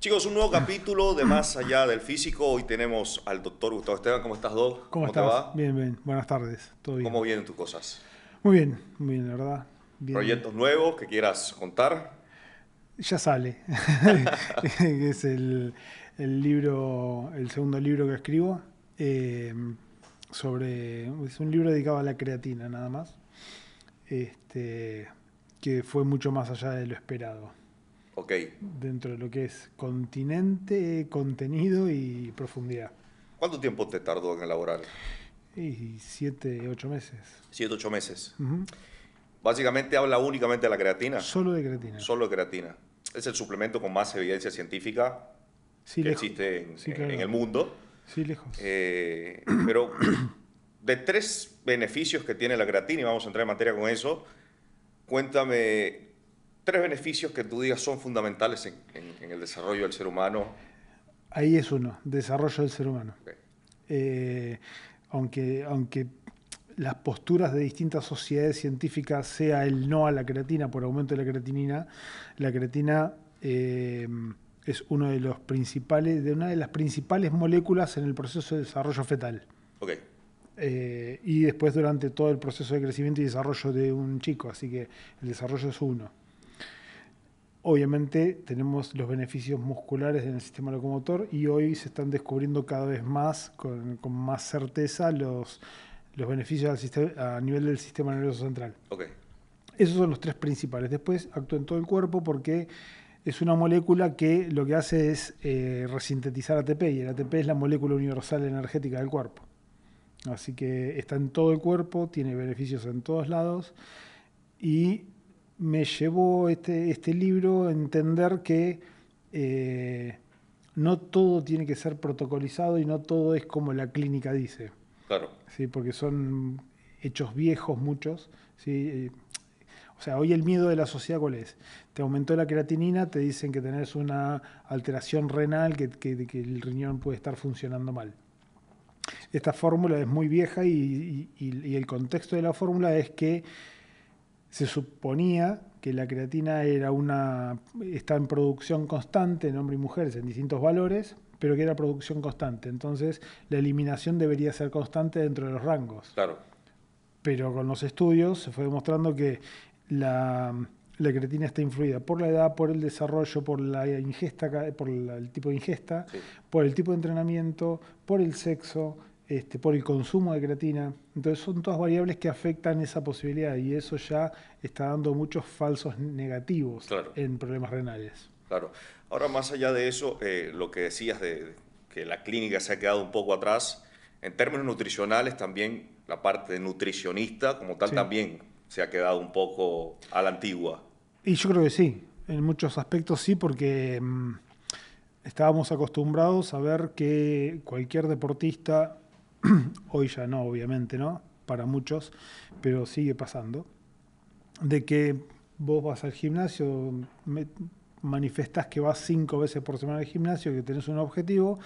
Chicos, un nuevo capítulo de Más Allá del Físico. Hoy tenemos al doctor Gustavo Esteban. ¿Cómo estás, Doc? ¿Cómo ¿Cómo te estás? va? Bien, bien. Buenas tardes. ¿Todo bien? ¿Cómo vienen tus cosas? Muy bien, la verdad. Bien. ¿Proyectos nuevos que quieras contar? Ya sale. Es el libro, el segundo libro que escribo. eh, es un libro dedicado a la creatina, nada más. Este, que fue mucho más allá de lo esperado. Ok. Dentro de lo que es continente, contenido y profundidad. ¿Cuánto tiempo te tardó en elaborar? Y 7, 8 meses. 7, 8 meses. Ujú. Básicamente habla únicamente de la creatina. Solo de creatina. Solo de creatina. Es el suplemento con más evidencia científica Sí, que lejos. existe Sí, en claro. el mundo. Sí, lejos. Pero de 3 beneficios que tiene la creatina, y vamos a entrar en materia con eso, cuéntame 3 beneficios que tú digas son fundamentales en el desarrollo del ser humano. Ahí es uno, desarrollo del ser humano. Ok. Eh, aunque las posturas de distintas sociedades científicas sea el no a la creatina por aumento de la creatina es uno de los principales, de una de las principales moléculas en el proceso de desarrollo fetal. Ok. Y después durante todo el proceso de crecimiento y desarrollo de un chico, así que el desarrollo es uno. Obviamente tenemos los beneficios musculares en el sistema locomotor y hoy se están descubriendo cada vez más, con más certeza, los beneficios a nivel del sistema nervioso central. Ok. Esos son los tres principales. Después actúa en todo el cuerpo porque es una molécula que lo que hace es resintetizar ATP, y el ATP es la molécula universal energética del cuerpo. Así que está en todo el cuerpo, tiene beneficios en todos lados y me llevó este libro a entender que no todo tiene que ser protocolizado y no todo es como la clínica dice, Claro. ¿sí? Porque son hechos viejos muchos, ¿sí? O sea, hoy el miedo de la sociedad, ¿cuál es? Te aumentó la creatinina, te dicen que tenés una alteración renal, que el riñón puede estar funcionando mal. Esta fórmula es muy vieja y el contexto de la fórmula es que se suponía que la creatina está en producción constante en hombres y mujeres en distintos valores, pero que era producción constante. Entonces, la eliminación debería ser constante dentro de los rangos. Claro. Pero con los estudios se fue demostrando que la creatina está influida por la edad, por el desarrollo, por la ingesta, el tipo de ingesta, Sí. por el tipo de entrenamiento, por el sexo, por el consumo de creatina. Entonces son todas variables que afectan esa posibilidad y eso ya está dando muchos falsos negativos Claro. en problemas renales. Claro. Ahora, más allá de eso, lo que decías de que la clínica se ha quedado un poco atrás, en términos nutricionales también la parte de nutricionista como tal Sí. también se ha quedado un poco a la antigua. Y yo creo que sí, en muchos aspectos sí, porque estábamos acostumbrados a ver que cualquier deportista, hoy ya no, obviamente, ¿no? Para muchos, pero sigue pasando, de que vos vas al gimnasio, manifestás que vas 5 veces por semana al gimnasio, que tenés un objetivo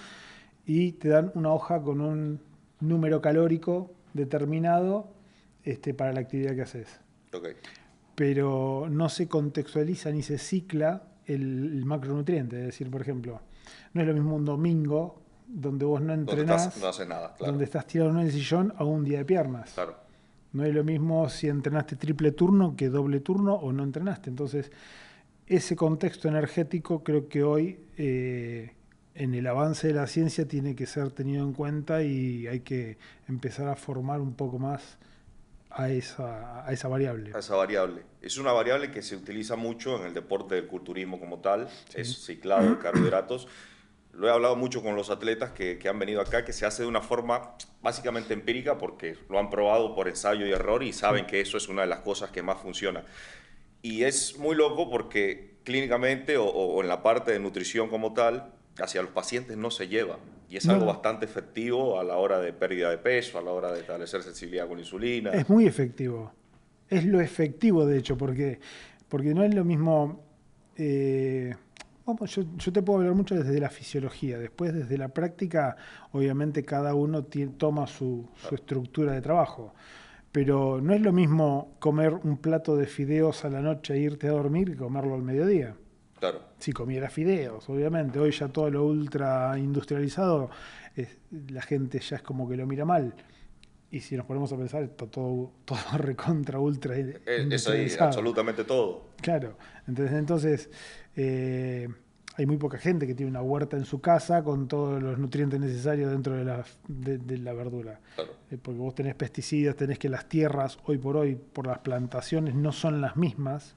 y te dan una hoja con un número calórico determinado para la actividad que haces. Ok. Pero no se contextualiza ni se cicla el macronutriente. Es decir, por ejemplo, no es lo mismo un domingo donde vos no No entrenás, haces nada, claro. donde estás tirado en el sillón, a un día de piernas. Claro. No es lo mismo si entrenaste triple turno que doble turno o no entrenaste. Entonces, ese contexto energético creo que hoy, en el avance de la ciencia, tiene que ser tenido en cuenta y hay que empezar a formar un poco más a esa variable. A esa variable. Es una variable que se utiliza mucho en el deporte del culturismo como tal, es Sí. ciclado de carbohidratos. Lo he hablado mucho con los atletas que han venido acá, que se hace de una forma básicamente empírica porque lo han probado por ensayo y error y Sí. saben que eso es una de las cosas que más funciona. Y es muy loco porque clínicamente o en la parte de nutrición como tal, hacia los pacientes no se lleva. Y es No, algo no, bastante efectivo a la hora de pérdida de peso, a la hora de establecer sensibilidad con insulina. es muy efectivo. Es lo efectivo, de hecho, porque no es lo mismo. Vamos, yo te puedo hablar mucho desde la fisiología. Después, desde la práctica, obviamente cada uno toma su estructura de trabajo. Pero no es lo mismo comer un plato de fideos a la noche e irte a dormir que comerlo al mediodía. Claro, Si comiera fideos, obviamente. Hoy ya todo lo ultra industrializado, la gente ya es como que lo mira mal. Y si nos ponemos a pensar, está todo recontra ultra es ahí industrializado. absolutamente todo. Claro. Entonces eh, hay muy poca gente que tiene una huerta en su casa con todos los nutrientes necesarios dentro de la verdura. Claro, Porque vos tenés pesticidas, tenés que las tierras, hoy por hoy, por las plantaciones, no son las mismas.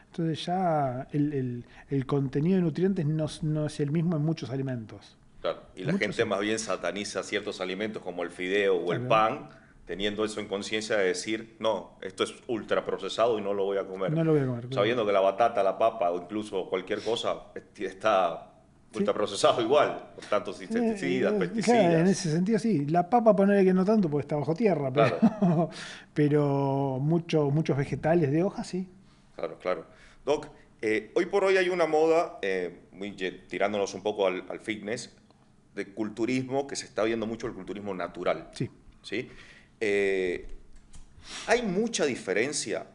Entonces ya el contenido de nutrientes no es el mismo en muchos alimentos. claro. Y la Muchos, gente más bien sataniza ciertos alimentos como el fideo o el claro, pan, teniendo eso en conciencia de decir, no, esto es ultraprocesado y no lo voy a comer. no lo voy a comer, claro. Sabiendo que la batata, la papa o incluso cualquier cosa está Sí. ultraprocesado igual, por tantos insecticidas, Claro, en pesticidas. ese sentido sí. La papa ponerle que no tanto porque está bajo tierra, Claro, pero muchos vegetales de hoja sí. claro, claro. Doc, hoy por hoy hay una moda, tirándonos un poco al fitness, de culturismo, que se está viendo mucho el culturismo natural. Sí. ¿Sí? Eh, hay mucha diferencia,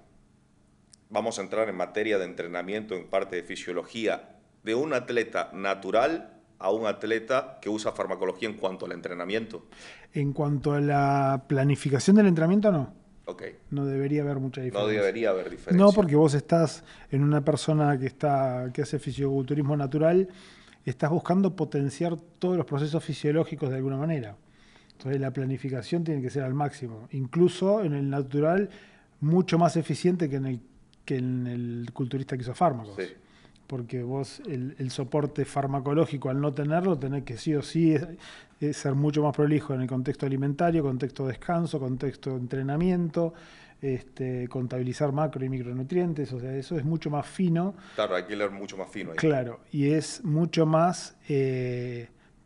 vamos a entrar en materia de entrenamiento, en parte de fisiología, de un atleta natural a un atleta que usa farmacología en cuanto al entrenamiento. En cuanto a la planificación del entrenamiento, no. Ok, No debería haber mucha no diferencia. debería haber No, diferencia. porque vos estás en una persona que hace fisiculturismo natural, estás buscando potenciar todos los procesos fisiológicos de alguna manera. Entonces la planificación tiene que ser al máximo. Incluso en el natural, mucho más eficiente que en el culturista que hizo fármacos. Sí, Porque vos el soporte farmacológico, al no tenerlo, tenés que sí o sí es ser mucho más prolijo en el contexto alimentario, contexto de descanso, contexto de entrenamiento, contabilizar macro y micronutrientes, o sea, eso es mucho más fino, claro, hay que leer mucho más fino ahí. claro, y es mucho más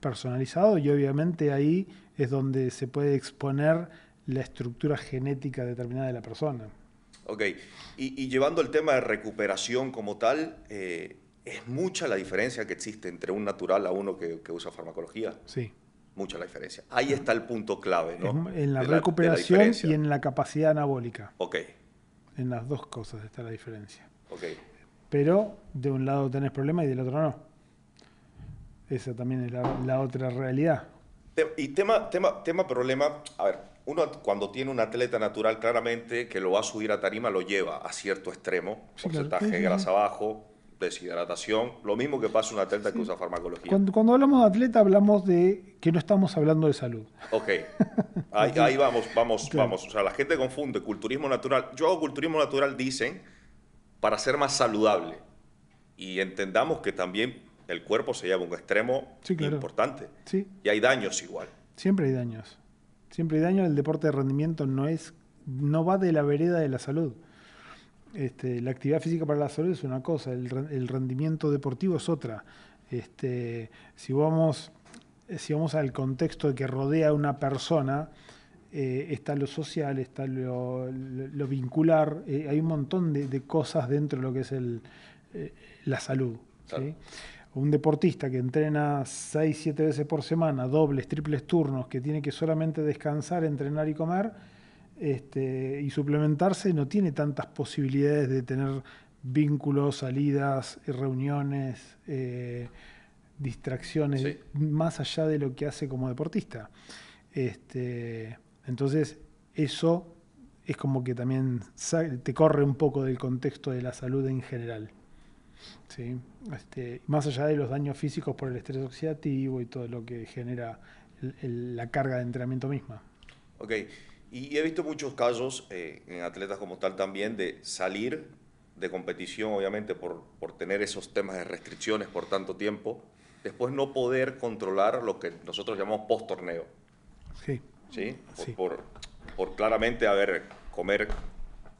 personalizado y obviamente ahí es donde se puede exponer la estructura genética determinada de la persona. Ok, y llevando el tema de recuperación como tal, es mucha la diferencia que existe entre un natural a uno que usa farmacología. Sí. Mucha la diferencia. Ahí está el punto clave, ¿no? En la De la recuperación diferencia. y en la capacidad anabólica. Ok, En las dos cosas está la diferencia. ok. Pero de un lado tenés problema y del otro no. Esa también es la otra realidad. Y problema, a ver, uno cuando tiene un atleta natural claramente que lo va a subir a tarima lo lleva a cierto extremo, Sí, claro. porcentaje Sí, de sí, sí. grasa bajo, deshidratación, lo mismo que pasa un atleta que Sí. usa farmacología. Cuando hablamos de atleta hablamos de que no estamos hablando de salud. Ok, ahí vamos. Claro. O sea, la gente confunde culturismo natural. Yo hago culturismo natural, dicen, para ser más saludable. Y entendamos que también el cuerpo se lleva a un extremo Sí, claro. importante. Sí, Y hay daños igual. siempre hay daños. Siempre hay daños. El deporte de rendimiento no va de la vereda de la salud. La actividad física para la salud es una cosa, el rendimiento deportivo es otra. Si vamos al contexto que rodea a una persona, está lo social, está lo vincular, hay un montón de cosas dentro de lo que es la salud. Claro. ¿Sí? Un deportista que entrena 6, 7 veces por semana, dobles, triples turnos, que tiene que solamente descansar, entrenar y comer, y suplementarse, no tiene tantas posibilidades de tener vínculos, salidas, reuniones, distracciones, Sí. más allá de lo que hace como deportista. Entonces, eso es como que también te corre un poco del contexto de la salud en general. ¿Sí? Más allá de los daños físicos por el estrés oxidativo y todo lo que genera la carga de entrenamiento misma. Ok, y he visto muchos casos en atletas como tal también de salir de competición, obviamente por tener esos temas de restricciones por tanto tiempo, después no poder controlar lo que nosotros llamamos post-torneo, Sí, ¿sí? sí. Por claramente,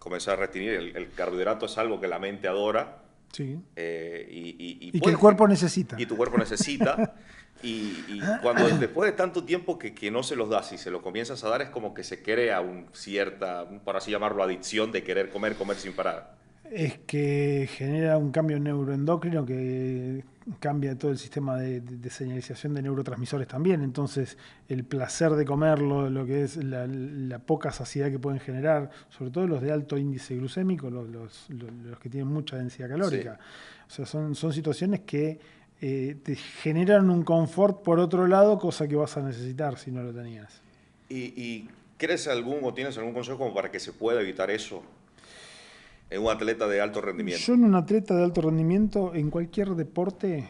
comenzar a restringir, el carbohidrato es algo que la mente adora, Sí. y Y que el cuerpo necesita. Y tu cuerpo necesita. Y cuando después de tanto tiempo que no se los das y se lo comienzas a dar, es como que se crea cierta, por así llamarlo, adicción de querer comer sin parar. Es que genera un cambio neuroendocrino que cambia todo el sistema de señalización de neurotransmisores también. Entonces, el placer de comerlo, lo que es la poca saciedad que pueden generar, sobre todo los de alto índice glucémico, los que tienen mucha densidad calórica. Sí. O sea, son situaciones que te generan un confort por otro lado, cosa que vas a necesitar si no lo tenías. ¿Y crees o tienes algún consejo como para que se pueda evitar eso en un atleta de alto rendimiento? Yo en un atleta de alto rendimiento, en cualquier deporte,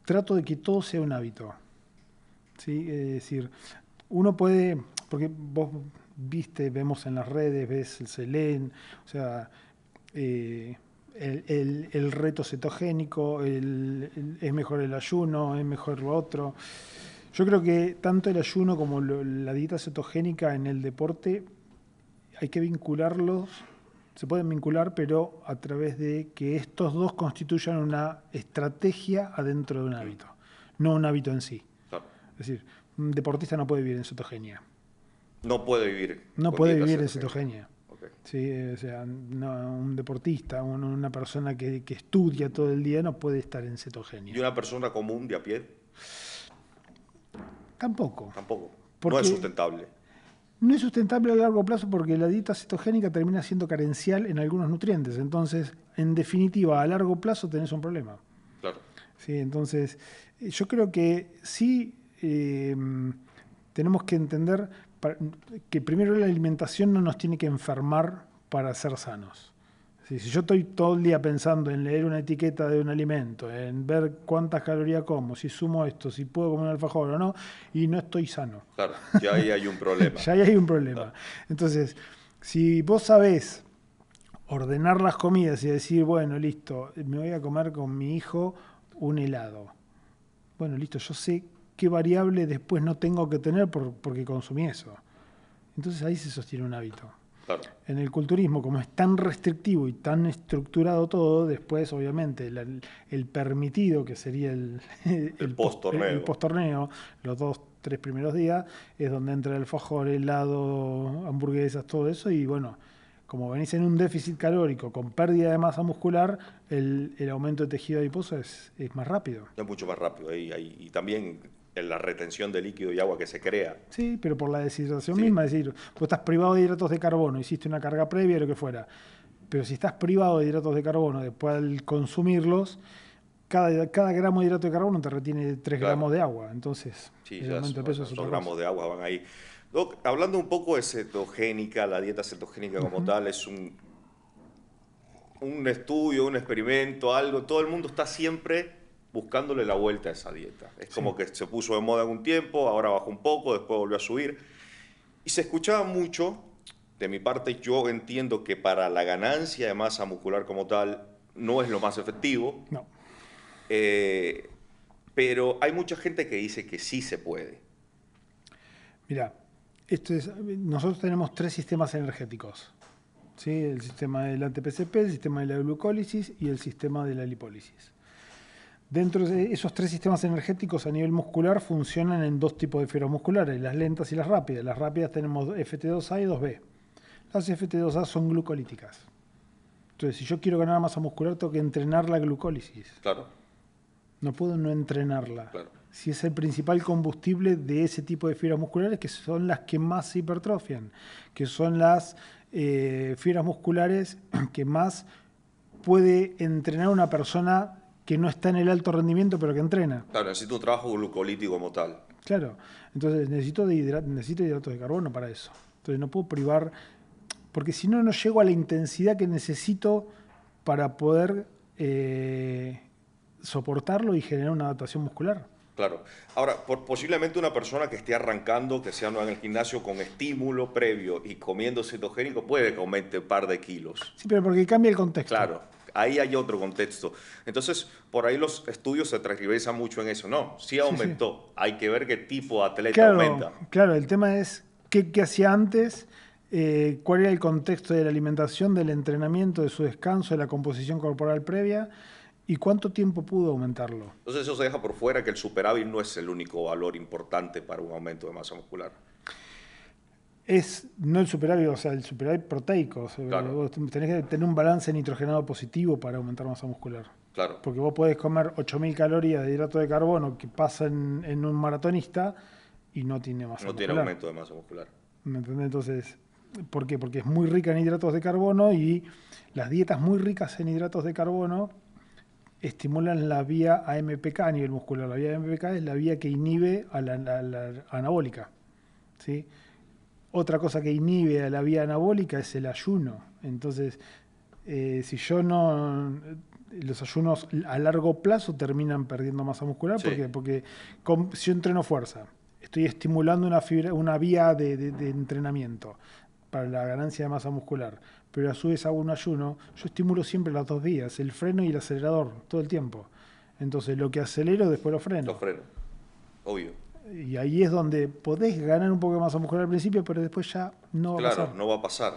trato de que todo sea un hábito. ¿Sí? Es decir, uno puede, porque vos vemos en las redes, se leen, o sea, el reto cetogénico, es mejor el ayuno, es mejor lo otro. Yo creo que tanto el ayuno como la dieta cetogénica en el deporte hay que vincularlos, se pueden vincular, pero a través de que estos dos constituyan una estrategia adentro de un hábito, no un hábito en sí. Claro. Es decir, un deportista no puede vivir en cetogenia. No puede vivir. No puede vivir en cetogenia. Okay. Sí, o sea, un deportista, una persona que estudia todo el día no puede estar en cetogenia. ¿Y una persona común de a pie? Tampoco. Tampoco. No es sustentable. No es sustentable a largo plazo porque la dieta cetogénica termina siendo carencial en algunos nutrientes. Entonces, en definitiva, a largo plazo tenés un problema. Claro. Sí, entonces, yo creo que sí tenemos que entender que primero la alimentación no nos tiene que enfermar para ser sanos. Si yo estoy todo el día pensando en leer una etiqueta de un alimento, en ver cuántas calorías como, si sumo esto, si puedo comer un alfajor o no, y no estoy sano. Claro, ya ahí hay un problema. Ya ahí hay un problema. Claro. Entonces, si vos sabés ordenar las comidas y decir, bueno, listo, me voy a comer con mi hijo un helado. Bueno, listo, yo sé qué variable después no tengo que tener porque consumí eso. Entonces ahí se sostiene un hábito. Claro. En el culturismo, como es tan restrictivo y tan estructurado todo, después obviamente el permitido, que sería el post-torneo, los 2-3 primeros días, es donde entra el alfajor, helado, hamburguesas, todo eso, y bueno, como venís en un déficit calórico con pérdida de masa muscular, el aumento de tejido adiposo es más rápido. Es mucho más rápido, y también en la retención de líquido y agua que se crea. Sí, pero por la deshidratación misma, es decir, vos estás privado de hidratos de carbono, hiciste una carga previa o lo que fuera, pero si estás privado de hidratos de carbono después al consumirlos, cada gramo de hidrato de carbono te retiene 3 gramos de agua, entonces sí, el aumento de peso es 2 gramos de agua van ahí. Doc, hablando un poco de cetogénica, la dieta cetogénica como tal es un estudio, un experimento, algo, todo el mundo está siempre buscándole la vuelta a esa dieta. Es como que se puso de moda en un tiempo, ahora bajó un poco, después volvió a subir. Y se escuchaba mucho, de mi parte yo entiendo que para la ganancia de masa muscular como tal no es lo más efectivo. No. Pero hay mucha gente que dice que sí se puede. Mira, nosotros tenemos 3 sistemas energéticos. ¿Sí? El sistema del ATP-CP, el sistema de la glucólisis y el sistema de la lipólisis. Dentro de esos 3 sistemas energéticos a nivel muscular funcionan en 2 tipos de fibras musculares, las lentas y las rápidas. Las rápidas tenemos FT2A y 2B. Las FT2A son glucolíticas. Entonces, si yo quiero ganar masa muscular, tengo que entrenar la glucólisis. Claro. No puedo no entrenarla. Claro. Si es el principal combustible de ese tipo de fibras musculares, que son las que más se hipertrofian, que son las fibras musculares que más puede entrenar una persona que no está en el alto rendimiento, pero que entrena. Claro, necesito un trabajo glucolítico como tal. Claro, entonces necesito hidratos de carbono para eso. Entonces no puedo privar, porque si no, no llego a la intensidad que necesito para poder soportarlo y generar una adaptación muscular. Claro. Ahora, posiblemente una persona que esté arrancando, que sea nueva en el gimnasio, con estímulo previo y comiendo cetogénico, puede que aumente un par de kilos. Sí, pero porque cambia el contexto. Claro. Ahí hay otro contexto. Entonces, por ahí los estudios se transversan mucho en eso. No, sí aumentó. Sí. Hay que ver qué tipo de atleta aumenta. Claro, el tema es qué hacía antes, cuál era el contexto de la alimentación, del entrenamiento, de su descanso, de la composición corporal previa y cuánto tiempo pudo aumentarlo. Entonces eso se deja por fuera que el superávit no es el único valor importante para un aumento de masa muscular. Es no el superávit, o sea, el superávit proteico. O sea, Claro, vos tenés que tener un balance nitrogenado positivo para aumentar masa muscular. claro. Porque vos podés comer 8.000 calorías de hidrato de carbono que pasa en un maratonista y no tiene masa No tiene muscular. aumento de masa muscular. ¿Me entendés? Entonces, ¿por qué? Porque es muy rica en hidratos de carbono y las dietas muy ricas en hidratos de carbono estimulan la vía AMPK a nivel muscular. La vía AMPK es la vía que inhibe a la anabólica. ¿Sí? Otra cosa que inhibe a la vía anabólica es el ayuno. Entonces, si yo no... Los ayunos a largo plazo terminan perdiendo masa muscular. ¿Por Sí, qué? Porque si yo entreno fuerza, estoy estimulando una vía de entrenamiento para la ganancia de masa muscular, pero a su vez hago un ayuno, yo estimulo siempre las dos vías, el freno y el acelerador, todo el tiempo. Entonces lo que acelero, después lo los freno. frenos, obvio. Y ahí es donde podés ganar un poco de masa muscular al principio, pero después ya no va a Claro, pasar. no va a pasar.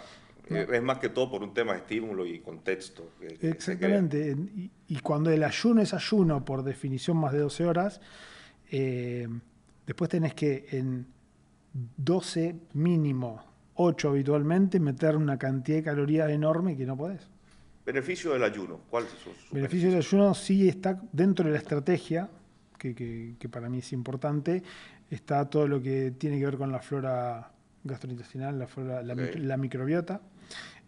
No. Es más que todo por un tema de estímulo y contexto que se crea. Exactamente. Y cuando el ayuno es ayuno, por definición más de 12 horas, eh, después tenés que en 12 mínimo, 8 habitualmente, meter una cantidad de calorías enorme que no podés. Beneficio del ayuno, ¿cuáles son sus El beneficio del beneficios? ayuno sí está dentro de la estrategia, que para mí es importante. Está todo lo que tiene que ver con la flora gastrointestinal, Ok, la microbiota.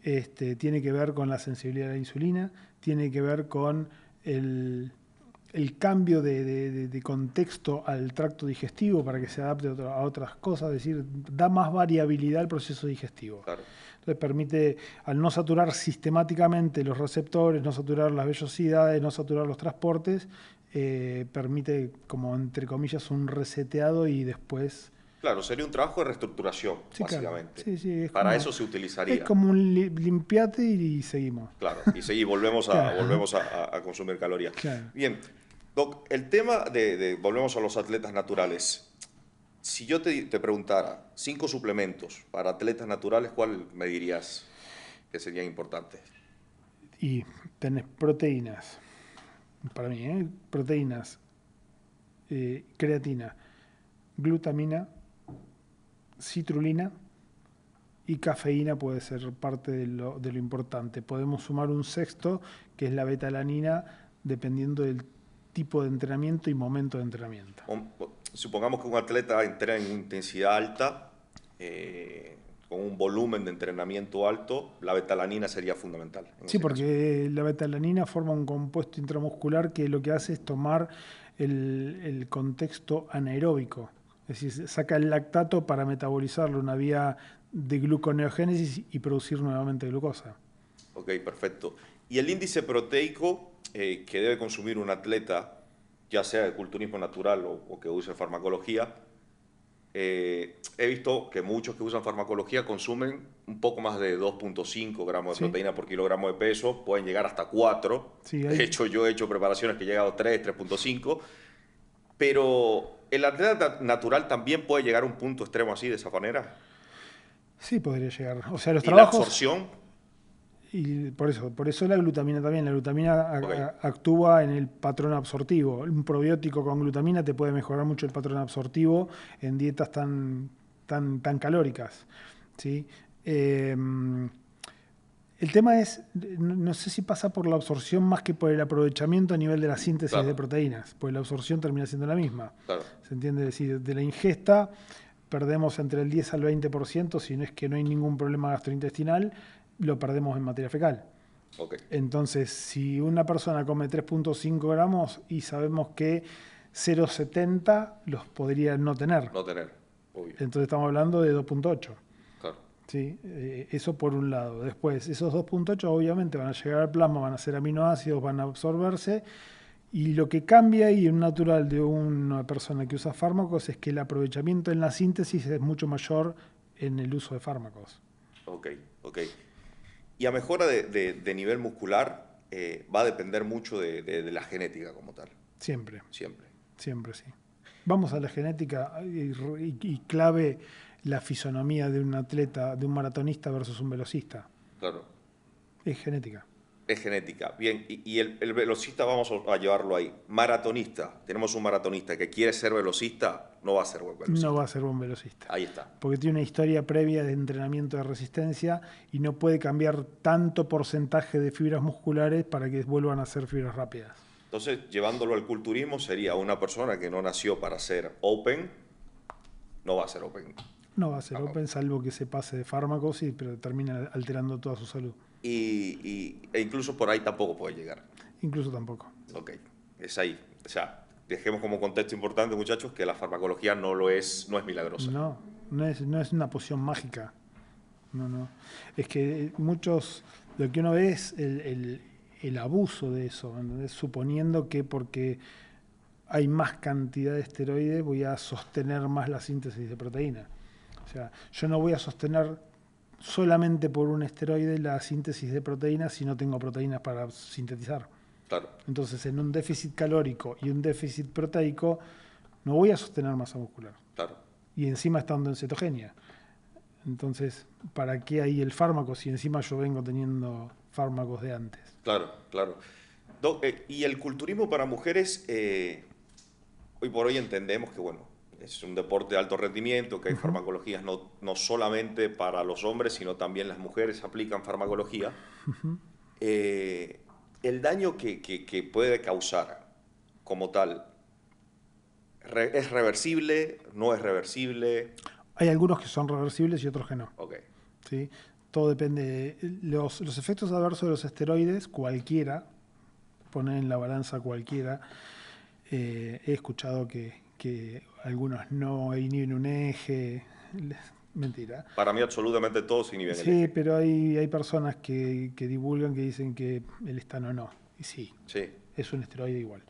Tiene que ver con la sensibilidad a la insulina, tiene que ver con el cambio de contexto al tracto digestivo para que se adapte a otras cosas, es decir, da más variabilidad al proceso digestivo. claro. Entonces permite, al no saturar sistemáticamente los receptores, no saturar las vellosidades, no saturar los transportes, permite, como entre comillas, un reseteado y después... Claro, sería un trabajo de reestructuración, Sí, claro. básicamente. Sí, sí, Para eso se es utilizaría. como un limpiate y seguimos. Claro, y sí, volvemos a, Claro, volvemos a consumir calorías. claro. Bien, Doc, el tema volvemos a los atletas naturales. Si yo te preguntara 5 suplementos para atletas naturales, ¿cuál me dirías que serían importantes? Y tenés proteínas, para mí, proteínas, creatina, glutamina, citrulina y cafeína puede ser parte de lo importante. Podemos sumar un sexto, que es la betalanina, dependiendo del tipo de entrenamiento y momento de entrenamiento. Supongamos que un atleta entrena en intensidad alta, con un volumen de entrenamiento alto, la betalanina sería fundamental en Sí, ese caso. porque la betalanina forma un compuesto intramuscular que lo que hace es tomar el contexto anaeróbico. Es decir, saca el lactato para metabolizarlo, una vía de gluconeogénesis y producir nuevamente glucosa. Ok, perfecto. ¿Y el índice proteico que debe consumir un atleta, ya sea de culturismo natural o que use farmacología? He visto que muchos que usan farmacología consumen un poco más de 2,5 gramos de Sí, proteína por kilogramo de peso, pueden llegar hasta 4. sí, De hecho, yo he hecho preparaciones que he llegado a 3, 3,5, pero el atleta natural también puede llegar a un punto extremo así, de esa manera. sí podría llegar. O sea, los Y la trabajos, absorción, y por eso la glutamina también. La glutamina ok, actúa en el patrón absortivo. Un probiótico con glutamina te puede mejorar mucho el patrón absortivo en dietas tan calóricas. ¿Sí? Eh, el tema es, no sé si pasa por la absorción más que por el aprovechamiento a nivel de la síntesis de claro, proteínas, porque la absorción termina siendo la misma. claro, ¿Se entiende? Es decir, de la ingesta perdemos entre el 10 al 20%, si no es que no hay ningún problema gastrointestinal, lo perdemos en materia fecal. ok, Entonces, si una persona come 3,5 gramos y sabemos que 0,70 los podría no tener, no tener, obvio, entonces estamos hablando de 2,8. claro, ¿Sí? Eso por un lado. Después, esos 2,8 obviamente van a llegar al plasma, van a ser aminoácidos, van a absorberse. Y lo que cambia ahí en natural de una persona que usa fármacos es que el aprovechamiento en la síntesis es mucho mayor en el uso de fármacos. ok, ok. Y a mejora de nivel muscular va a depender mucho de la genética como tal, Siempre, siempre. siempre sí. Vamos a la genética y clave la fisonomía de un atleta, de un maratonista versus un velocista. Claro. Es genética. Es genética. Bien, y el velocista vamos a llevarlo ahí. Maratonista. Tenemos un maratonista que quiere ser velocista, no va a ser buen No velocista. va a ser buen velocista. Ahí está. Porque tiene una historia previa de entrenamiento de resistencia y no puede cambiar tanto porcentaje de fibras musculares para que vuelvan a ser fibras rápidas. Entonces, llevándolo al culturismo, sería una persona que no nació para ser open, no va a ser open. No va a ser open, salvo que se pase de fármacos, pero termina alterando toda su salud. E incluso por ahí tampoco puede llegar. Incluso tampoco. Ok, es ahí. O sea, dejemos como contexto importante, muchachos, que la farmacología no es milagrosa. No es una poción mágica. No. Es que lo que uno ve es el abuso de eso, ¿entendés? Suponiendo que porque hay más cantidad de esteroides voy a sostener más la síntesis de proteína. O sea, yo no voy a sostener solamente por un esteroide la síntesis de proteínas si no tengo proteínas para sintetizar. Claro. Entonces, en un déficit calórico y un déficit proteico, no voy a sostener masa muscular. Claro. Y encima estando en cetogenia. Entonces, ¿para qué hay el fármaco si encima yo vengo teniendo fármacos de antes? Claro. Y el culturismo para mujeres, hoy por hoy entendemos que, bueno, es un deporte de alto rendimiento, que hay farmacologías no solamente para los hombres, sino también las mujeres aplican farmacología. El daño que puede causar como tal, ¿es reversible? ¿No es reversible? Hay algunos que son reversibles y otros que no. Ok. ¿Sí? Todo depende. Los efectos adversos de los esteroides, cualquiera, poner en la balanza cualquiera. He escuchado que algunos no inhiben un eje. Mentira. Para mí absolutamente todos inhiben el Sí, eje. pero hay personas que divulgan que dicen que el estano no. Y sí, es un esteroide igual,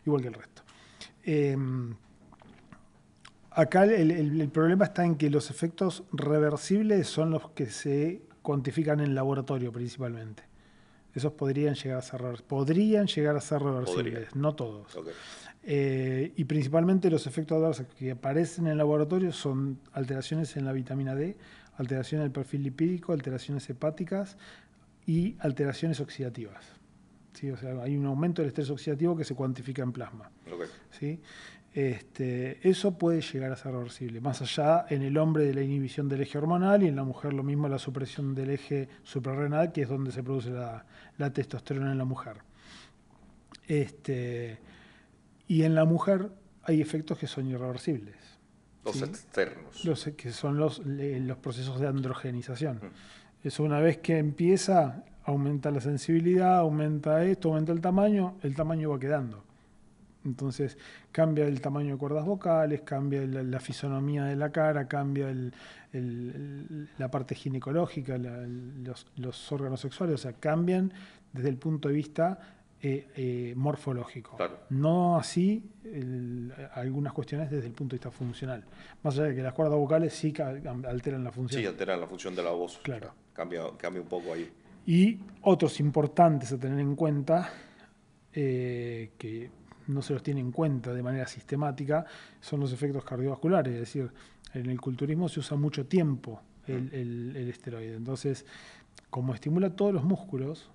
igual que el resto. Acá el problema está en que los efectos reversibles son los que se cuantifican en laboratorio principalmente. Esos podrían llegar a ser reversibles, no todos. Okay. Y principalmente los efectos adversos que aparecen en el laboratorio son alteraciones en la vitamina D, alteraciones del perfil lipídico, alteraciones hepáticas y alteraciones oxidativas. ¿Sí? O sea, hay un aumento del estrés oxidativo que se cuantifica en plasma. Okay. ¿Sí? Eso puede llegar a ser reversible. Más allá en el hombre de la inhibición del eje hormonal y en la mujer lo mismo la supresión del eje suprarrenal, que es donde se produce la testosterona en la mujer. Y en la mujer hay efectos que son irreversibles. Los externos. Que son los procesos de androgenización. Eso una vez que empieza, aumenta la sensibilidad, aumenta esto, aumenta el tamaño va quedando. Entonces cambia el tamaño de cuerdas vocales, cambia la fisonomía de la cara, cambia la parte ginecológica, los órganos sexuales, o sea, cambian desde el punto de vista morfológico. Claro. No así algunas cuestiones desde el punto de vista funcional. Más allá de que las cuerdas vocales sí alteran la función. Sí, alteran la función de la voz. Claro. Cambia un poco ahí. Y otros importantes a tener en cuenta, que no se los tiene en cuenta de manera sistemática, son los efectos cardiovasculares. Es decir, en el culturismo se usa mucho tiempo el esteroide. Entonces, como estimula todos los músculos,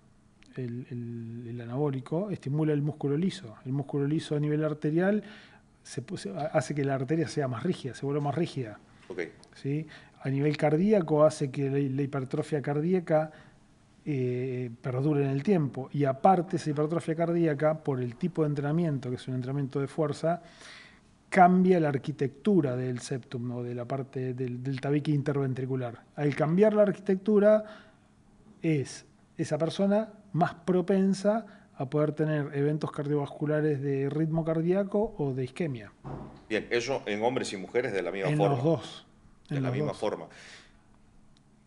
el anabólico estimula el músculo liso. El músculo liso a nivel arterial hace que la arteria sea más rígida, se vuelva más rígida. Okay. ¿Sí? A nivel cardíaco hace que la hipertrofia cardíaca perdure en el tiempo, y aparte esa hipertrofia cardíaca, por el tipo de entrenamiento, que es un entrenamiento de fuerza, cambia la arquitectura del septum o de la parte del tabique interventricular. Al cambiar la arquitectura, es esa persona más propensa a poder tener eventos cardiovasculares de ritmo cardíaco o de isquemia. Bien, eso en hombres y mujeres de la misma forma. En los dos. De la misma forma.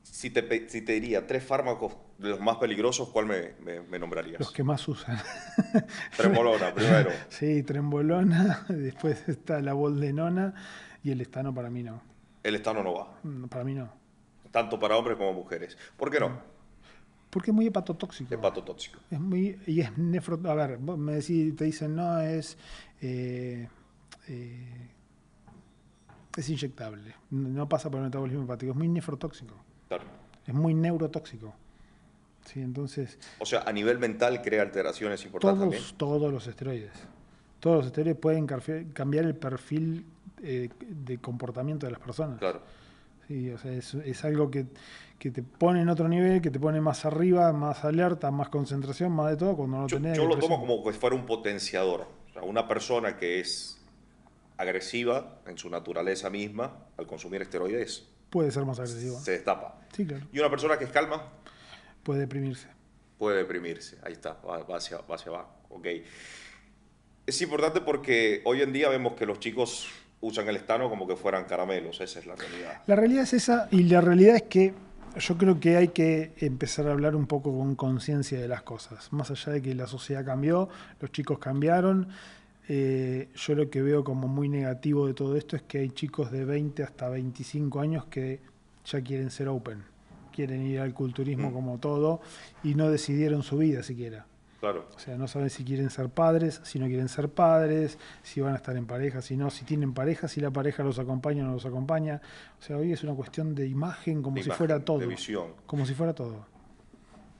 Si te diría 3 fármacos de los más peligrosos, ¿cuál me nombrarías? Los que más usan. Trembolona primero. Sí, trembolona, después está la boldenona y el estano para mí no. El estano no va. Para mí no. Tanto para hombres como mujeres. ¿Por qué no? Porque es muy hepatotóxico. Hepatotóxico. Es muy, y es a ver, vos te dicen no, es inyectable, no pasa por el metabolismo hepático, es muy nefrotóxico. Claro. Es muy neurotóxico. Sí, entonces, O sea, a nivel mental crea alteraciones importantes también. todos los esteroides. Todos los esteroides pueden cambiar el perfil de comportamiento de las personas. Claro. Sí, o sea, es algo que te pone en otro nivel, que te pone más arriba, más alerta, más concentración, más de todo cuando no tenés Yo lo tomo depresión. como que fuera un potenciador. O sea, una persona que es agresiva en su naturaleza misma, al consumir esteroides, Puede ser más agresivo. se destapa. Sí, claro. Y una persona que es calma Puede deprimirse. puede deprimirse. Ahí está, va hacia abajo. Ok. Es importante porque hoy en día vemos que los chicos usan el estano como que fueran caramelos. Esa es la realidad. La realidad es esa, y la realidad es que yo creo que hay que empezar a hablar un poco con conciencia de las cosas. Más allá de que la sociedad cambió, los chicos cambiaron. Yo lo que veo como muy negativo de todo esto es que hay chicos de 20 hasta 25 años que ya quieren ser open, quieren ir al culturismo como todo y no decidieron su vida siquiera. Claro. O sea, no saben si quieren ser padres, si no quieren ser padres, si van a estar en pareja, si no, si tienen pareja, si la pareja los acompaña o no los acompaña. O sea, hoy es una cuestión de imagen como De si imagen, fuera todo. de visión. Como si fuera todo.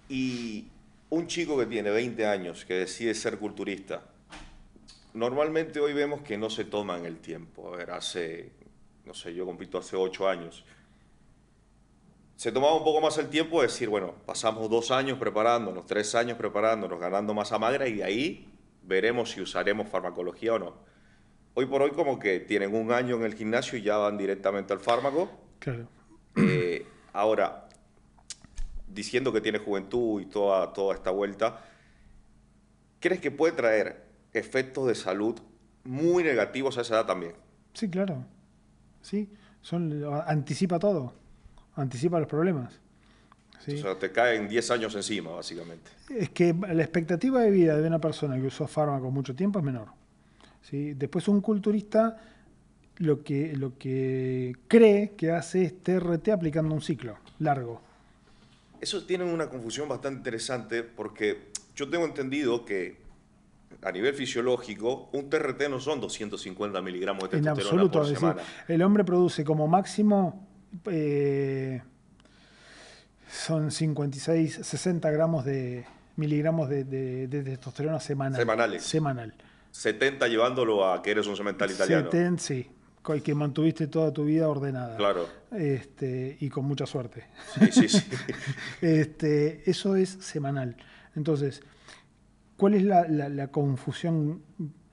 Y un chico que tiene 20 años, que decide ser culturista, normalmente hoy vemos que no se toman el tiempo. A ver, no sé, yo compito hace 8 años. Se tomaba un poco más el tiempo de decir, bueno, pasamos 2 años preparándonos, 3 años preparándonos, ganando masa magra y de ahí veremos si usaremos farmacología o no. Hoy por hoy como que tienen 1 año en el gimnasio y ya van directamente al fármaco. Claro. Ahora, diciendo que tiene juventud y toda esta vuelta, ¿crees que puede traer efectos de salud muy negativos a esa edad también? Sí, claro. Sí. Anticipa todo. Anticipa los problemas. ¿Sí? O sea, te caen 10 años encima, básicamente. Es que la expectativa de vida de una persona que usó fármacos mucho tiempo es menor. ¿Sí? Después un culturista lo que cree que hace es TRT aplicando un ciclo largo. Eso tiene una confusión bastante interesante porque yo tengo entendido que a nivel fisiológico un TRT no son 250 miligramos de En testosterona absoluto. por Es decir, semana. el hombre produce como máximo son 56, 60 gramos de miligramos de testosterona Semanales. semanal. 70 llevándolo a que eres un cemental italiano. Sí, que mantuviste toda tu vida ordenada. Claro. Y con mucha suerte. Sí, sí, sí. Eso es semanal. Entonces, ¿cuál es la confusión?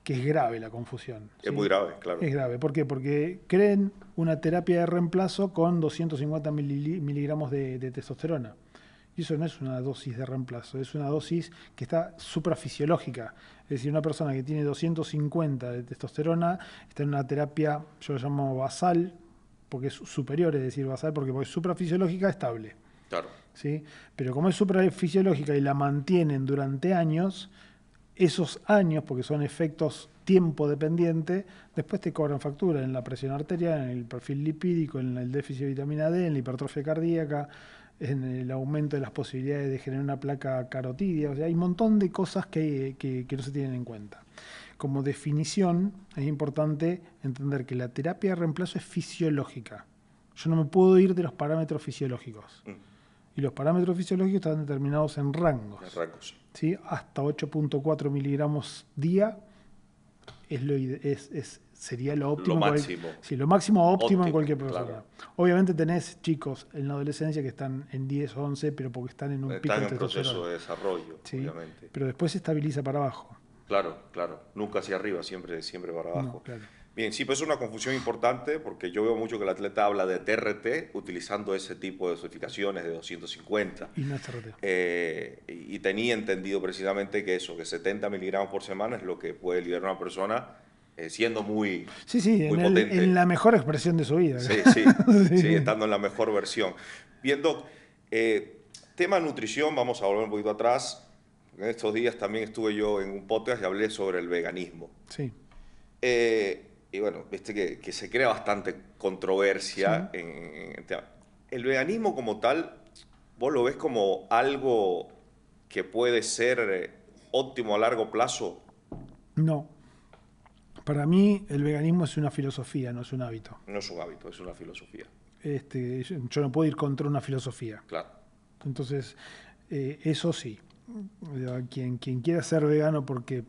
Que es grave la confusión. Es ¿sí? muy grave, claro. Es grave. ¿Por qué? Porque creen una terapia de reemplazo con 250 miligramos de testosterona. Y eso no es una dosis de reemplazo, es una dosis que está suprafisiológica. Es decir, una persona que tiene 250 de testosterona está en una terapia, yo lo llamo basal, porque es superior, es decir, basal, porque es suprafisiológica estable. Claro. ¿Sí? Pero como es suprafisiológica y la mantienen durante años, esos años, porque son efectos tiempo dependiente, después te cobran factura en la presión arterial, en el perfil lipídico, en el déficit de vitamina D, en la hipertrofia cardíaca, en el aumento de las posibilidades de generar una placa carotidia. O sea, hay un montón de cosas que no se tienen en cuenta. Como definición, es importante entender que la terapia de reemplazo es fisiológica. Yo no me puedo ir de los parámetros fisiológicos. Y los parámetros fisiológicos están determinados en rangos. En rangos. ¿Sí? Hasta 8.4 miligramos día sería lo óptimo. Lo máximo. Sí, lo máximo óptimo en cualquier claro. persona. Obviamente tenés chicos en la adolescencia que están en 10 o 11, pero porque están en un pico de Están en proceso testosterona. de desarrollo, ¿Sí? obviamente. Pero después se estabiliza para abajo. Claro, claro. Nunca hacia arriba, siempre para abajo. No, claro. Bien, sí, pues es una confusión importante porque yo veo mucho que el atleta habla de TRT utilizando ese tipo de dosificaciones de 250. Y no es TRT. Y tenía entendido precisamente que eso, que 70 miligramos por semana es lo que puede liberar a una persona siendo muy, Sí, muy potente. en la mejor expresión de su vida. Sí, sí, estando en la mejor versión. Bien, Doc, tema nutrición, vamos a volver un poquito atrás. En estos días también estuve yo en un podcast y hablé sobre el veganismo. Sí. Y bueno, viste que se crea bastante controversia Sí. en el tema. El veganismo como tal, ¿vos lo ves como algo que puede ser óptimo a largo plazo? No. Para mí el veganismo es una filosofía, no es un hábito. No es un hábito, es una filosofía. Yo no puedo ir contra una filosofía. Claro. Entonces, Eso sí. Quien quiera ser vegano porque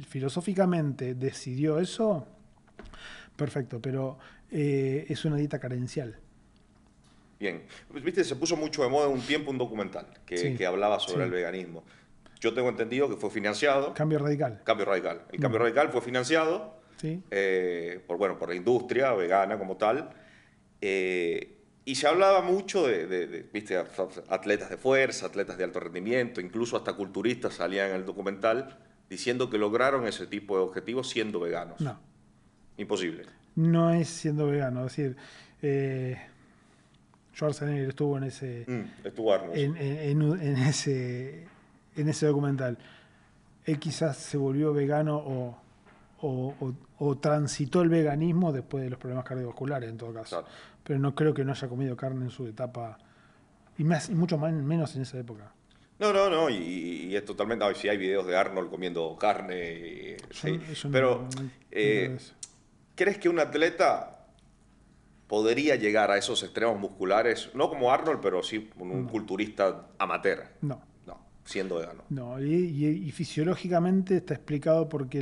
filosóficamente decidió eso, perfecto, pero es una dieta carencial. Bien, pues, viste, se puso mucho de moda en un tiempo un documental Sí, que hablaba sobre el sí. veganismo. Yo tengo entendido que fue financiado, Cambio radical. Cambio Radical. El Cambio Mm, Radical fue financiado sí, por la industria vegana como tal. Y se hablaba mucho viste, atletas de fuerza, atletas de alto rendimiento, incluso hasta culturistas salían en el documental diciendo que lograron ese tipo de objetivos siendo veganos. no. Imposible. No es siendo vegano. Es decir, eh, Schwarzenegger estuvo en ese, Estuvo Arnold. en ese documental. Él quizás se volvió vegano o transitó el veganismo después de los problemas cardiovasculares, en todo caso. Claro. Pero no creo que no haya comido carne en su etapa, y mucho menos en esa época. No, no, no, y es totalmente. Si hay videos de Arnold comiendo carne, sí. Yo Pero, no creo eso. ¿crees que un atleta podría llegar a esos extremos musculares? No como Arnold, pero sí como un No, culturista amateur. no. No, siendo vegano. No, y fisiológicamente está explicado porque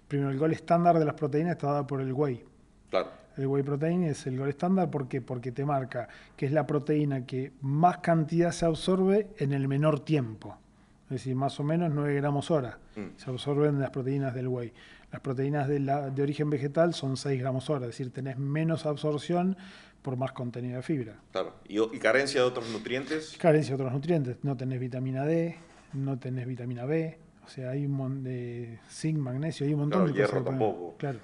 primero el gol estándar de las proteínas está dado por el whey. Claro, El whey protein es el gol estándar, ¿por qué? Porque te marca que es la proteína que más cantidad se absorbe en el menor tiempo. Es decir, más o menos 9 gramos hora se absorben las proteínas del whey. Las proteínas de origen vegetal son 6 gramos hora, es decir, tenés menos absorción por más contenido de fibra. claro. ¿Y carencia de otros nutrientes? Carencia de otros nutrientes, no tenés vitamina D, no tenés vitamina B, o sea, hay un montón de zinc, magnesio, hay un montón Claro, de hierro cosas. tampoco. Claro.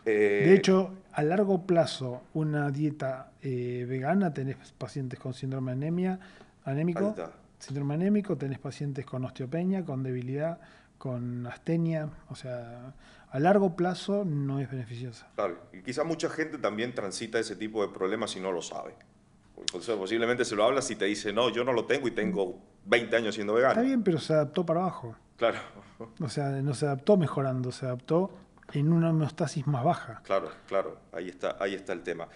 De Eh, hecho, a largo plazo, una dieta vegana, tenés pacientes con síndrome Ahí anémico, está. síndrome anémico, tenés pacientes con osteopenia, con debilidad, con astenia, o sea, a largo plazo no es beneficiosa. Claro, y quizá mucha gente también transita ese tipo de problemas y no lo sabe. Entonces, posiblemente se lo hablas y te dice, no, yo no lo tengo y tengo 20 años siendo Está vegano. bien, pero se adaptó para abajo. Claro, O sea, no se adaptó mejorando, se adaptó en una homeostasis más baja. claro, claro, ahí está el tema.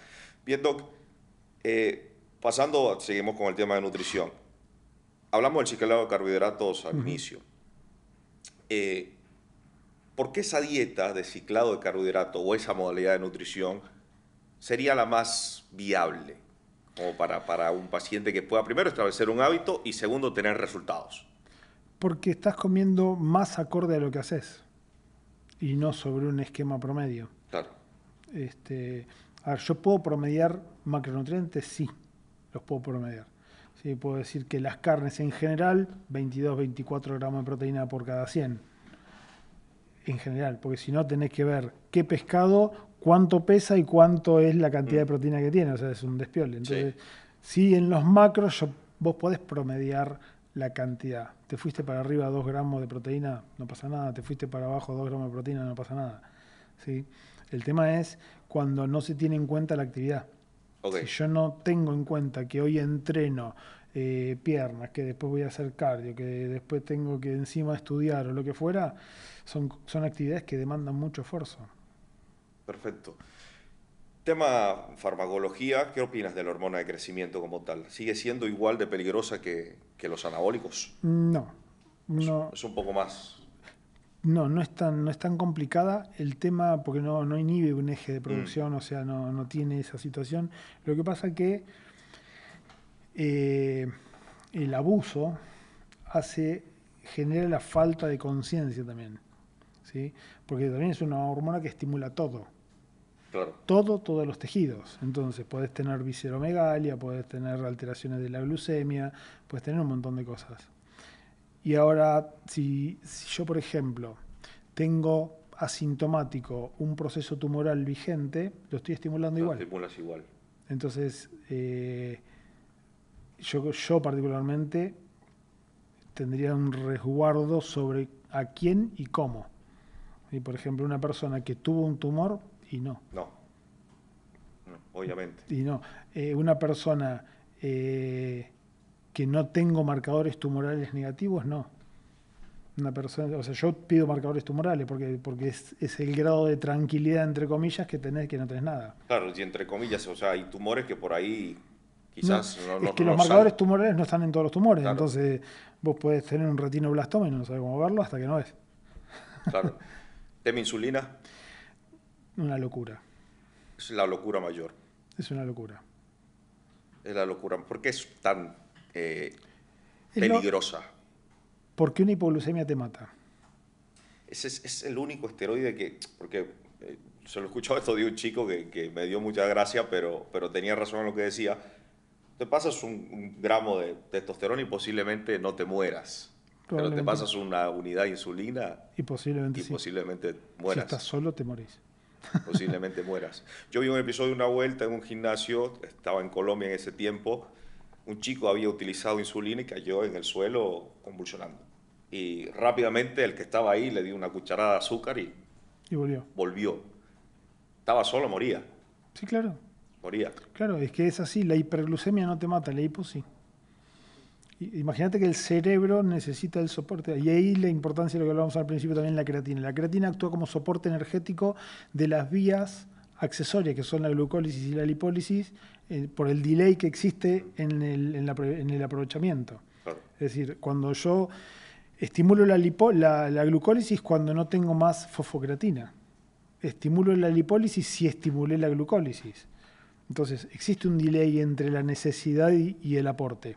Bien, Doc, seguimos con el tema de nutrición. Hablamos del ciclado de carbohidratos al inicio. Eh, ¿Por qué esa dieta de ciclado de carbohidratos o esa modalidad de nutrición sería la más viable como para un paciente que pueda primero establecer un hábito y segundo tener resultados? Porque estás comiendo más acorde a lo que haces y no sobre un esquema promedio. Claro, A ver, yo puedo promediar macronutrientes, sí, los puedo promediar. Sí, puedo decir que las carnes en general, 22-24 gramos de proteína por cada 100. En general, porque si no tenés que ver qué pescado, cuánto pesa y cuánto es la cantidad de proteína que tiene. O sea, es un despiole. Entonces, sí, sí, en los macros vos podés promediar la cantidad. Te fuiste para arriba 2 gramos de proteína, no pasa nada. Te fuiste para abajo 2 gramos de proteína, no pasa nada. ¿Sí? El tema es cuando no se tiene en cuenta la actividad. ok, Si yo no tengo en cuenta que hoy entreno piernas, que después voy a hacer cardio, que después tengo que encima estudiar o lo que fuera, son actividades que demandan mucho esfuerzo. perfecto. Tema farmacología, ¿qué opinas de la hormona de crecimiento como tal? ¿Sigue siendo igual de peligrosa que los anabólicos? No, no, Es un poco más. no es tan complicada el tema porque no inhibe un eje de Mm, producción, o sea, no tiene esa situación. Lo que pasa que el abuso genera la falta de conciencia también, ¿sí? Porque también es una hormona que estimula todo. claro, Todos los tejidos. Entonces, podés tener visceromegalia, podés tener alteraciones de la glucemia, podés tener un montón de cosas. Y ahora, si yo, por ejemplo, tengo asintomático un proceso tumoral vigente, lo estoy estimulando lo igual. estimulas igual. Entonces, yo particularmente tendría un resguardo sobre a quién y cómo. Y por ejemplo, una persona que tuvo un tumor y no. No, no, obviamente. Y no. Una persona que no tengo marcadores tumorales negativos, no. Una persona, o sea, yo pido marcadores tumorales porque es el grado de tranquilidad, entre comillas, que tenés que no tenés nada. Claro, y entre comillas, o sea, hay tumores que por ahí Quizás es que los no marcadores sale. tumorales no están en todos los tumores, Claro, entonces vos podés tener un retinoblastoma y no sabés cómo verlo hasta que no ves. claro. Tema insulina Una locura, es la locura mayor. es una locura. Es la locura. ¿Por qué es tan Es lo, peligrosa? porque una hipoglucemia te mata. Es el único esteroide que... Porque se lo he escuchado esto de un chico que me dio mucha gracia, pero tenía razón en lo que decía. Te pasas un gramo de testosterona y posiblemente no te mueras. Pero te Probablemente, pasas una unidad de insulina y posiblemente y sí. posiblemente Si estás mueras. solo, te morís. Posiblemente mueras. Yo vi un episodio de una vuelta en un gimnasio, estaba en Colombia en ese tiempo, un chico había utilizado insulina y cayó en el suelo convulsionando. Y rápidamente el que estaba ahí le dio una cucharada de azúcar y Y volvió. volvió. Estaba solo, moría. Sí, claro. Moría. Claro, es que es así. La hiperglucemia no te mata, la hipo sí. Imagínate que el cerebro necesita el soporte. Y ahí la importancia de lo que hablábamos al principio también, la creatina. La creatina actúa como soporte energético de las vías accesorias, que son la glucólisis y la lipólisis, por el delay que existe en el aprovechamiento. Claro. Es decir, cuando yo estimulo la glucólisis cuando no tengo más fosfocreatina. Estimulo la lipólisis si estimulé la glucólisis. Entonces, existe un delay entre la necesidad y el aporte.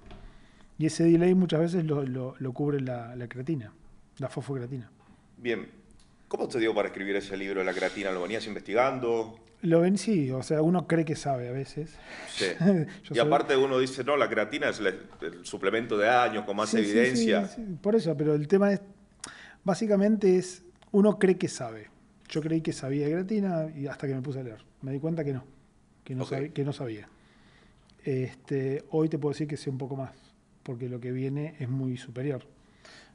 Y ese delay muchas veces lo cubre la creatina, la fosfocreatina. Bien. ¿Cómo te dio para escribir ese libro de la creatina? ¿Lo venías investigando? Lo ven, sí, o sea, uno cree que sabe a veces. Sí. Yo Y soy- aparte uno dice, no, la creatina es el suplemento de años con más sí, sí, evidencia. sí, sí, por eso, pero el tema es, básicamente es, uno cree que sabe. Yo creí que sabía de creatina y hasta que me puse a leer. Me di cuenta que no, Ok. que no sabía. Hoy te puedo decir que sé un poco más, porque lo que viene es muy superior.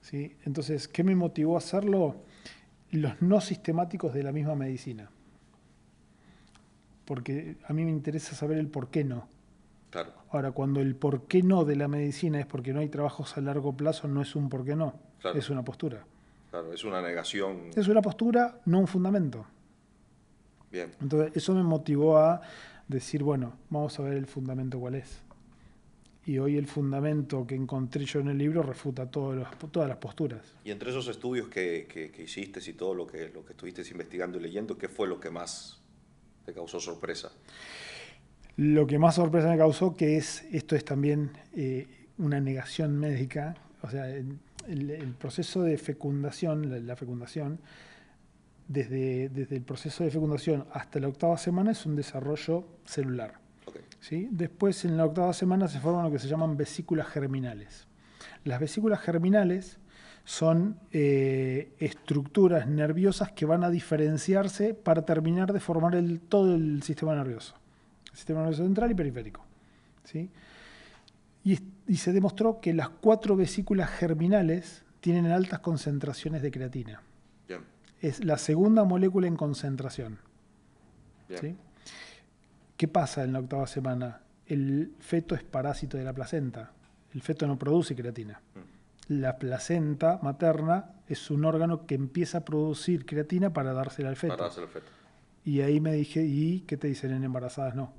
¿Sí? Entonces, ¿qué me motivó a hacerlo? Los no sistemáticos de la misma medicina. Porque a mí me interesa saber el por qué no. Claro, Ahora, cuando el por qué no de la medicina es porque no hay trabajos a largo plazo, no es un por qué no, claro, es una postura. claro. Es una negación. Es una postura, no un fundamento. Bien. Entonces, eso me motivó a decir, bueno, vamos a ver el fundamento cuál es. Y hoy el fundamento que encontré yo en el libro refuta todas las posturas. Y entre esos estudios que hiciste y todo lo que estuviste investigando y leyendo, ¿qué fue lo que más te causó sorpresa? Lo que más sorpresa me causó que esto es también una negación médica, o sea, el proceso de fecundación, la fecundación, desde el proceso de fecundación hasta la octava semana es un desarrollo celular. Ok, ¿Sí? Después, en la octava semana se forman lo que se llaman vesículas germinales. Las vesículas germinales son estructuras nerviosas que van a diferenciarse para terminar de formar todo el sistema nervioso. El sistema nervioso central y periférico. ¿Sí? Y se demostró que las 4 vesículas germinales tienen altas concentraciones de creatina. bien, Es la segunda molécula en concentración. bien. ¿Sí? ¿Qué pasa en la octava semana? El feto es parásito de la placenta. El feto no produce creatina. La placenta materna es un órgano que empieza a producir creatina para dársela al feto. Para hacer el feto. Y ahí me dije, ¿y qué te dicen en embarazadas? No.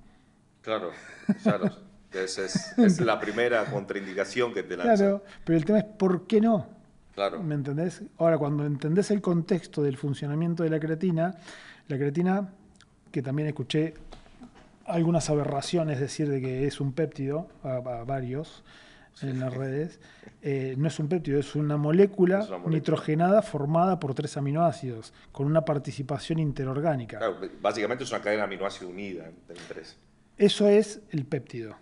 Claro, claro. Es la primera contraindicación que te lanza. Claro, pero el tema es ¿por qué no? Claro, ¿Me entendés? Ahora, cuando entendés el contexto del funcionamiento de la creatina, que también escuché algunas aberraciones, decir de que es un péptido, a varios en las redes, no es un péptido, es una molécula Es una molécula. nitrogenada formada por 3 aminoácidos, con una participación interorgánica. claro. Básicamente es una cadena aminoácido unida entre tres. Eso es el péptido.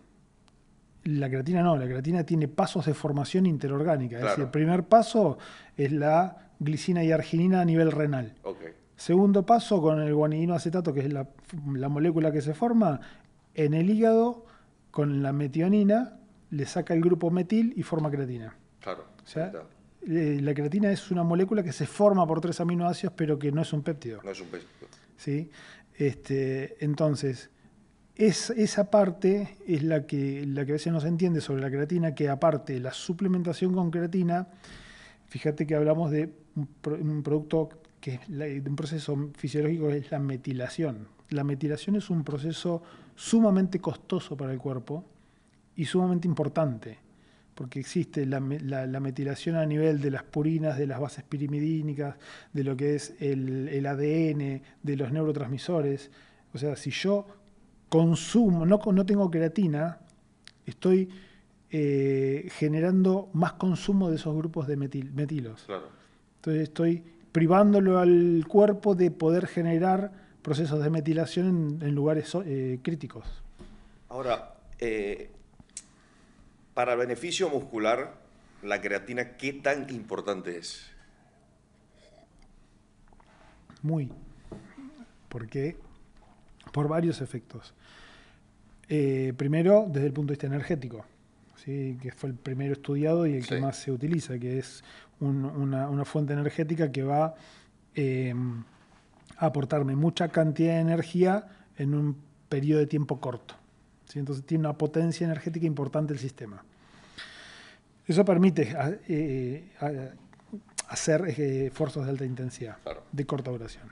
La creatina no, la creatina tiene pasos de formación interorgánica. Es Claro. decir, el primer paso es la glicina y arginina a nivel renal. Ok, Segundo paso con el guanidinoacetato, que es la molécula que se forma, en el hígado, con la metionina, le saca el grupo metil y forma creatina. claro. O sea, Ahí está. la creatina es una molécula que se forma por 3 aminoácidos, pero que no es un péptido. No es un péptido. ¿Sí? Entonces, esa parte es la que a veces no se entiende sobre la creatina, que aparte la suplementación con creatina, fíjate que hablamos de un producto que es de un proceso fisiológico que es la metilación. La metilación es un proceso sumamente costoso para el cuerpo y sumamente importante, porque existe la metilación a nivel de las purinas, de las bases pirimidínicas, de lo que es el ADN, de los neurotransmisores. O sea, si yo consumo, no tengo creatina, estoy generando más consumo de esos grupos de metilos. Claro. Entonces estoy privándolo al cuerpo de poder generar procesos de metilación en lugares críticos. Ahora, para el beneficio muscular, la creatina, ¿qué tan importante es? Muy. ¿Por qué? Por varios efectos. Primero, desde el punto de vista energético, ¿sí? Que fue el primero estudiado y el que más se utiliza, que es una fuente energética que va a aportarme mucha cantidad de energía en un periodo de tiempo corto. ¿Sí? Entonces tiene una potencia energética importante el sistema. Eso permite hacer esfuerzos de alta intensidad, claro, de corta duración.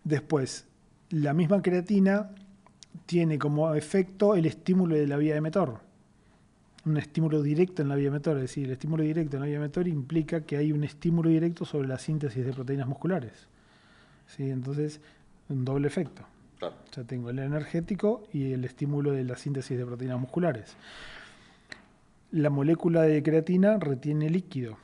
Después, la misma creatina tiene como efecto el estímulo de la vía emetor. Un estímulo directo en la vía emetor. Es decir, el estímulo directo en la vía emetor implica que hay un estímulo directo sobre la síntesis de proteínas musculares. ¿Sí? Entonces, un doble efecto. Claro. O sea, tengo el energético y el estímulo de la síntesis de proteínas musculares. La molécula de creatina retiene líquido.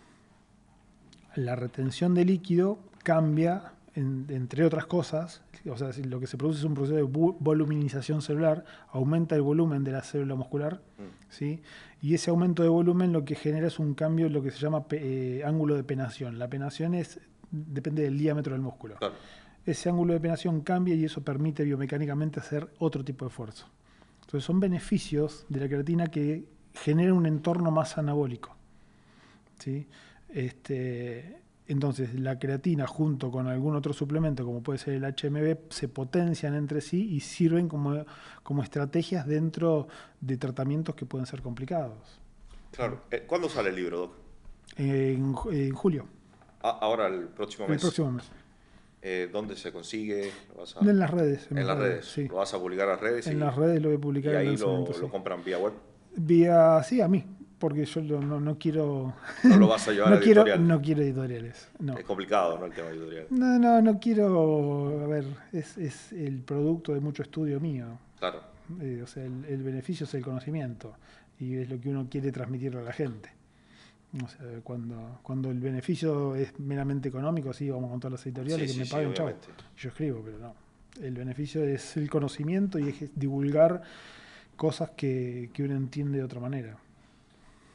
La retención de líquido cambia, entre otras cosas, o sea, lo que se produce es un proceso de voluminización celular, aumenta el volumen de la célula muscular, ¿sí? Y ese aumento de volumen lo que genera es un cambio en lo que se llama ángulo de penación. La penación depende del diámetro del músculo. Claro. Ese ángulo de penación cambia y eso permite biomecánicamente hacer otro tipo de esfuerzo. Entonces son beneficios de la creatina que generan un entorno más anabólico, ¿sí? Entonces la creatina junto con algún otro suplemento como puede ser el HMB se potencian entre sí y sirven como estrategias dentro de tratamientos que pueden ser complicados. Claro. ¿Cuándo sale el libro, Doc? En julio. Ahora el próximo mes. El próximo mes. ¿Dónde se consigue? En las redes. En las redes. Sí. ¿Lo vas a publicar a las redes? En las redes lo voy a publicar. ¿Y ahí lo compran vía web? Sí, a mí. Porque yo no quiero... No lo vas a llevar a editorial. No quiero editoriales. No. Es complicado, ¿no? El tema editorial. No quiero... A ver, es el producto de mucho estudio mío. Claro. O sea, el beneficio es el conocimiento. Y es lo que uno quiere transmitirle a la gente. O sea, cuando el beneficio es meramente económico, sí, vamos con todas las editoriales que me paguen, chavo. Yo escribo, pero no. El beneficio es el conocimiento y es divulgar cosas que uno entiende de otra manera.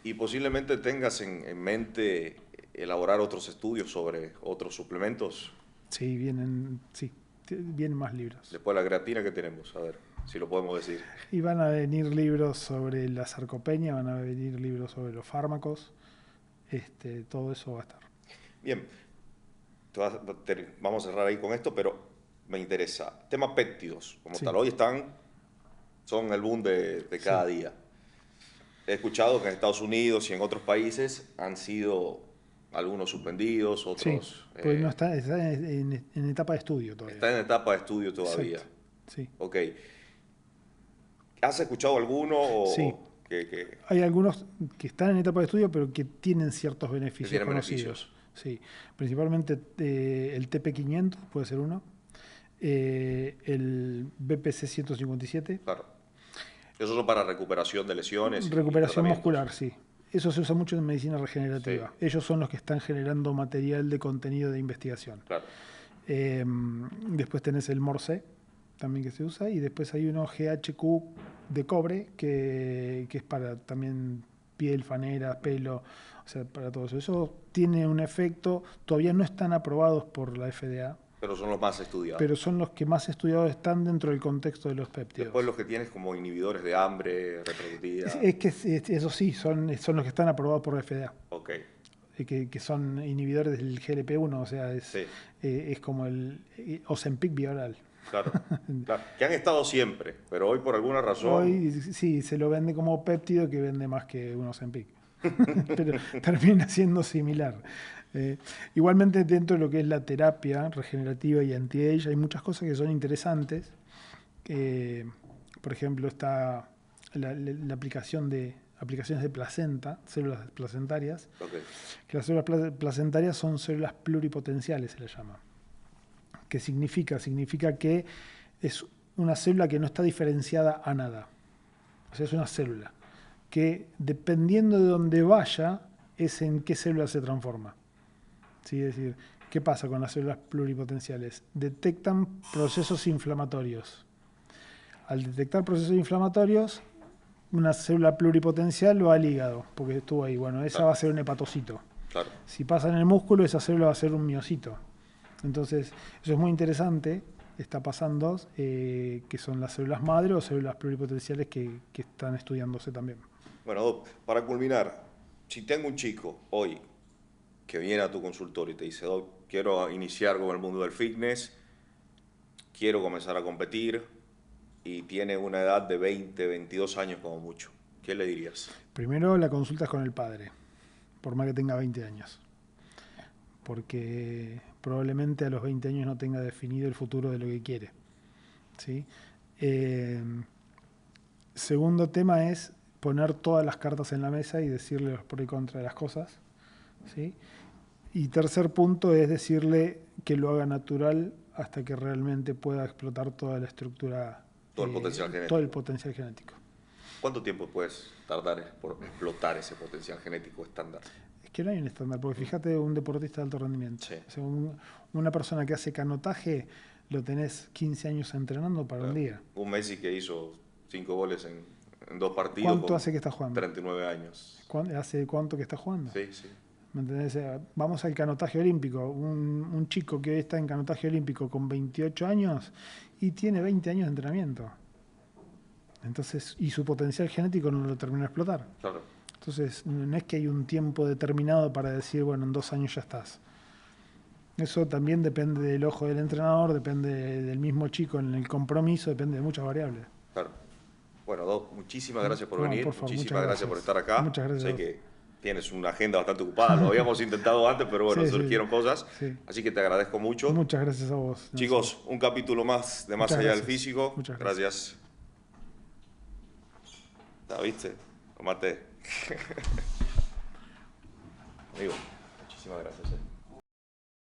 Y posiblemente tengas en mente elaborar otros estudios sobre otros suplementos. Sí, vienen más libros. Después de la creatina que tenemos, a ver si lo podemos decir. Y van a venir libros sobre la sarcopenia, van a venir libros sobre los fármacos. Todo eso va a estar. Bien, vamos a cerrar ahí con esto, pero me interesa. Tema péptidos, como tal. Hoy son el boom de cada día. He escuchado que en Estados Unidos y en otros países han sido algunos suspendidos, otros... Sí, pues no está en etapa de estudio todavía. Está en etapa de estudio todavía. Exacto. Sí. Ok. ¿Has escuchado alguno? Sí. Hay algunos que están en etapa de estudio, pero que tienen ciertos beneficios conocidos. Sí. Principalmente el TP500 puede ser uno. El BPC 157. Claro. Esos son para recuperación de lesiones. Recuperación muscular, sí. Eso se usa mucho en medicina regenerativa. Sí. Ellos son los que están generando material de contenido de investigación. Claro. Después tenés el MORC, también que se usa, y después hay uno GHQ de cobre, que es para también piel, faneras, pelo, o sea, para todo eso. Eso tiene un efecto, todavía no están aprobados por la FDA. Pero son los más estudiados. Pero son los que más estudiados están dentro del contexto de los péptidos. Después los que tienes como inhibidores de hambre, reproductiva. Es que eso sí, son los que están aprobados por la FDA. Ok. Que son inhibidores del GLP-1, o sea, es como el Ozempic bioral. Claro, claro, que han estado siempre, pero hoy por alguna razón... Hoy sí, se lo vende como péptido que vende más que un Ozempic. Pero termina siendo similar. Igualmente dentro de lo que es la terapia regenerativa y anti-age hay muchas cosas que son interesantes. Por ejemplo, está la aplicación de aplicaciones de placenta, células placentarias, Okay. que las células placentarias son células pluripotenciales, se les llama. ¿Qué significa? Significa que es una célula que no está diferenciada a nada. O sea, es una célula que, dependiendo de dónde vaya, es en qué célula se transforma. ¿Sí? Es decir, ¿qué pasa con las células pluripotenciales? Detectan procesos inflamatorios. Al detectar procesos inflamatorios, una célula pluripotencial va al hígado, porque estuvo ahí. Bueno, esa va a ser un hepatocito. Claro. Si pasa en el músculo, esa célula va a ser un miocito. Entonces, eso es muy interesante. Está pasando, que son las células madre o células pluripotenciales que están estudiándose también. Bueno, Doc, para culminar, si tengo un chico hoy que viene a tu consultorio y te dice, Doc, quiero iniciar con el mundo del fitness, quiero comenzar a competir y tiene una edad de 20, 22 años como mucho, ¿qué le dirías? Primero la consulta es con el padre, por más que tenga 20 años. Porque probablemente a los 20 años no tenga definido el futuro de lo que quiere. ¿Sí? Segundo tema es poner todas las cartas en la mesa y decirle los por y contra de las cosas. ¿Sí? Y tercer punto es decirle que lo haga natural hasta que realmente pueda explotar toda la estructura, Todo el potencial genético. todo el potencial genético. ¿Cuánto tiempo puedes tardar por explotar ese potencial genético estándar? Es que no hay un estándar, porque fíjate un deportista de alto rendimiento. Sí. O sea, una persona que hace canotaje lo tenés 15 años entrenando para un día. Un Messi que hizo 5 goles en 2 partidos. ¿Cuánto hace que está jugando? 39 años. ¿Hace cuánto que está jugando? Sí, sí. ¿Me entendés? Vamos al canotaje olímpico. Un chico que hoy está en canotaje olímpico con 28 años y tiene 20 años de entrenamiento. Entonces, y su potencial genético no lo termina de explotar. Claro. Entonces, no es que hay un tiempo determinado para decir, bueno, en 2 años ya estás. Eso también depende del ojo del entrenador, depende del mismo chico en el compromiso, depende de muchas variables. Claro. Bueno, Doc, muchísimas gracias por No, venir, por favor, muchísimas gracias por estar acá. Muchas gracias. Sé que tienes una agenda bastante ocupada, lo habíamos intentado antes, pero bueno, Sí, surgieron sí. cosas, Sí. así que te agradezco mucho. Muchas gracias a vos. Chicos, un capítulo más de Más Muchas Allá del gracias. Físico. Muchas Gracias. ¿La viste? Lo maté. Amigo, muchísimas gracias.